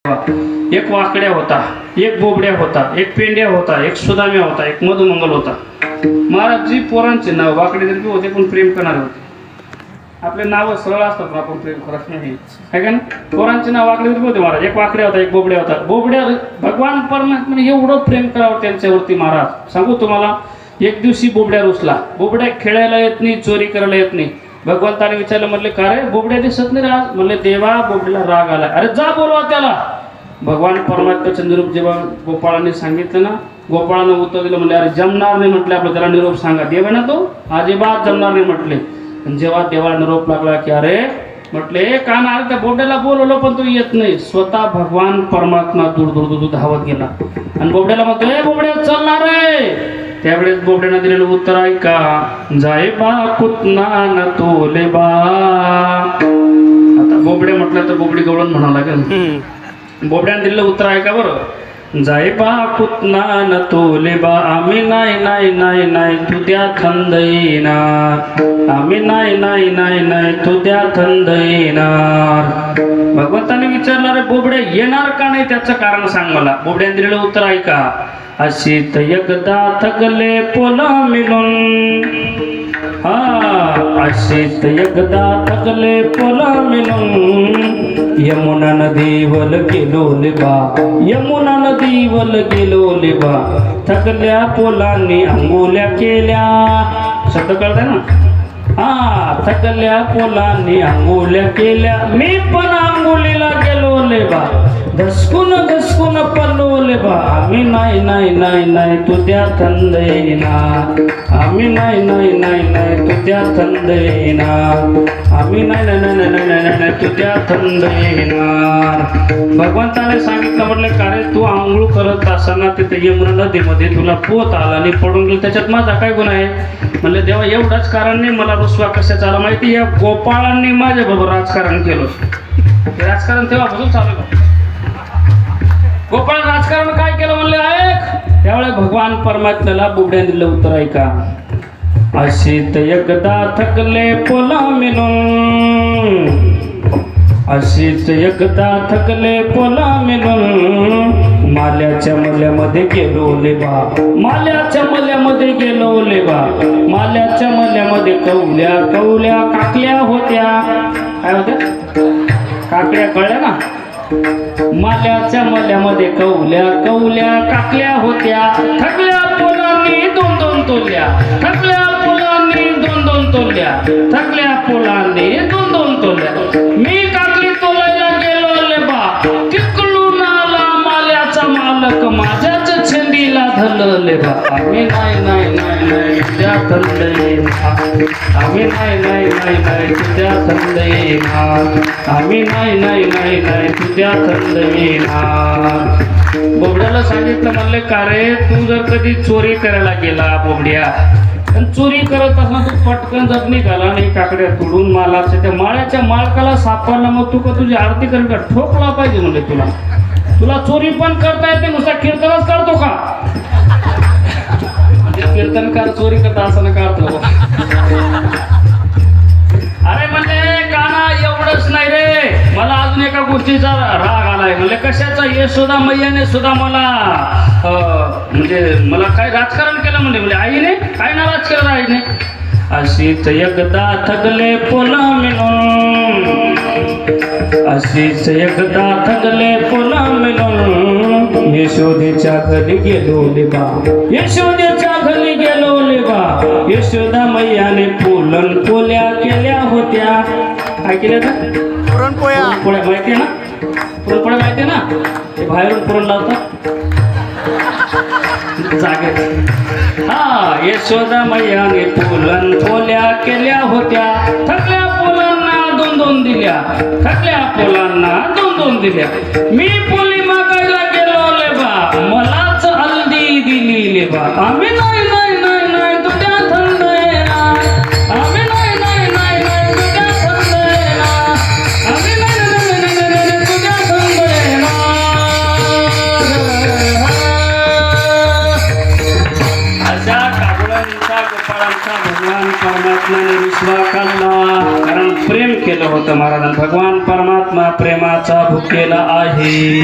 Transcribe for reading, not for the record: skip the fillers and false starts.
एक वाकड्या होता, एक बोबड्या होता, एक पेंड्या होता, एक सुदाम्या होता, एक मधुमंगल होता. महाराजजी पोरांचे नाव वाकडे जरी होते पण प्रेम करणारे होते. आपले नाव सरळ असतात पण आपण प्रेम करत नाही आहे का ना. पोरांचे नाव वाकडे जरी होते महाराज. एक वाकड्या होता, एक बोबड्या होता. बोबड्या भगवान परमात्म्याने एवढं प्रेम करावं त्यांच्यावरती महाराज. सांगू तुम्हाला, एक दिवशी बोबड्या रुसला. बोबड्या खेळायला येत नाही, चोरी करायला येत नाही. भगवंताने विचारलं, म्हणले का रे बोबड्या दिसत नाही आज? म्हणले देवा बोबड्याला राग आला. अरे जा बोलवा त्याला. भगवान परमात्म्याचं निरूप जेव्हा गोपाळांनी सांगितलं ना, गोपाळानं उत्तर दिलं. म्हणले अरे जमणार नाही म्हटले, आपलं त्याला निरोप सांगा. देव आहे ना तो, अजिबात जमणार नाही म्हटले. जेव्हा देवाला निरोप लागला की अरे म्हटले कान अरे त्या बोबड्याला बोलवलं पण तो येत नाही. स्वतः भगवान परमात्मा दूर दूर दूर धावत गेला आणि बोबड्याला म्हणतो, ए बोबड्या चलणार रे. त्यावेळेस बोबड्यानं दिलेलं उत्तर ऐका, जाय बा कुतना न तोले बा. आता बोबड्या म्हटलं तर बोबडी गवळण म्हणावं लागेल. बोबड्यानं दिलेलं उत्तर ऐका बरं. जाय बा कुतना न तोले बा, आम्ही नाही नाही नाही नाही तुझ्या थंड येणार. आम्ही नाही नाही नाही नाही तुझ्या थंड येणार. भगवंताने विचारणार बोबड्या येणार का नाही, त्याचं कारण सांग मला. बोबड्याने दिलेलं उत्तर ऐका, अशीत एकदा थकले पोला मिळून. अशीत एकदा थकले पोला मिळून, यमुना नदीवर गेलो लेबा. यमुना नदीवर गेलो लेबा, थकल्या पोलांनी अंघोल्या केल्या. शब्द कळतंय ना. थकल्या पोलांनी अंघोल्या केल्या, मी पण अंघोलीला गेलो लेबा. धसकून धसकून पडलो लेबा, आम्ही नाही नाही नाही नाही तुझ्या थंड येणार. आम्ही नाही नाही नाही नाही तुझ्या थंड येणार. आम्ही नाही नाही नाही नाही नाही नाही तुझ्या थंड येणार. भगवंताने सांगितलं, म्हटलं का रे तू आंघोळ करत असताना तिथे यमुना नदीमध्ये तुला पोत आला आणि पडून गेलं, त्याच्यात माझा काय गुन्हा आहे? म्हणलं देवा एवढाच कारण नाही, मला रुसवा कशाचा आला माहिती? या गोपाळांनी माझ्या बरोबर राजकारण केलं. राजकारण तेव्हापासून चालू आहे. गोपाळ राजकारण काय केलं म्हणले ऐक. त्यावेळेस भगवान परमात्म्याला बोबड्याने दिलं उत्तर ऐका, अशीत एकदा थकले पोला मिळून. अशीच एकदा थकले पोला मिळून, माल्याच्या मल्यामध्ये गेलो लेबा. माल्याच्या मल्यामध्ये गेलो लेबा. माल्याच्या मल्यामध्ये कवल्या कवल्या काकल्या होत्या. काय होत्या? काकड्या कळल्या ना. माल्याच्या मल्यामध्ये कवल्या कवल्या काकल्या होत्या. थकल्या पोलांनी दोन दोन तोल्या. थकल्या पोलांनी दोन दोन तोल्या. थकल्या पोलांनी दोन दोन तोल्या. मी काकली तोलायला गेलो लेबा, तिकडून आला माल्याचा मालक माझ्याच छेंडीला धरलं लेबा. आम्ही नाही नाही नाही नाही तुझ्या थंड येणार. आम्ही नाही नाही नाही नाही तुझ्या थंड येणार. आम्ही नाही नाही नाही नाही तुझ्या थंड येणार. बोबड्याला सांगितलं, म्हणले का रे तू जर कधी चोरी करायला गेला बोबड्या, आणि चोरी करत असला तू पटकन जर निघाला नाही काकड्या तोडून मालाच्या, त्या माळ्याच्या मालकाला सापडला, मग तू का तुझी आरती करून का ठोकला पाहिजे. म्हणले तुला तुला चोरी पण करता येते, नुसता कीर्तनच करतो का? म्हणजे कीर्तनकार चोरी करता असं ना करतो. अरे म्हणले काना एवढंच नाही रे, मला अजून एका गोष्टीचा राग आलाय. म्हणले कशाचा? यशोदा मैयाने सुद्धा मला म्हणजे मला काय राजकारण केलं म्हणले. म्हणजे आईने काय नाराज केलं आईने. अशीच एकदा थकले पोला मिळून. अशीच एकदा थकले पोला मिळून, यशोदेच्या घरी गेलो लेबा. यशोदेच्या घरी गेलो लेबा. यशोदा मैयाने पोलन पोल्या केल्या होत्या. काय केल्या तर? पुरणपोळ्या. पुरणपोळ्या माहिती आहे ना? पुरणपोळ्या माहिती आहे ना? ते बाहेरून पुरण लावतात जागेत. यशोदा मैयाने पोलन पोल्या केल्या होत्या. थकल्या पोलांना दोन दोन दिल्या. थकल्या पोलांना दोन दोन दिल्या. मी पोली मागायला गेलो लेबा, मलाच हल्दी दिली लेबा. आम्ही नाही नाही नाही नाही तुझ्या थंड येणार. आम्ही नाही नाही नाही नाही तुझ्या थंड येणार. आम्ही नाही नाही नाही नाही तुझ्या थंड येणार. अशा काबुळांचा गोपाळांचा भगवान परमात्म्याने रुसवा काढला, कारण प्रेम केलं होतं महाराजांनी. भगवान परमात्मा प्रेमाचा भुकेला आहे.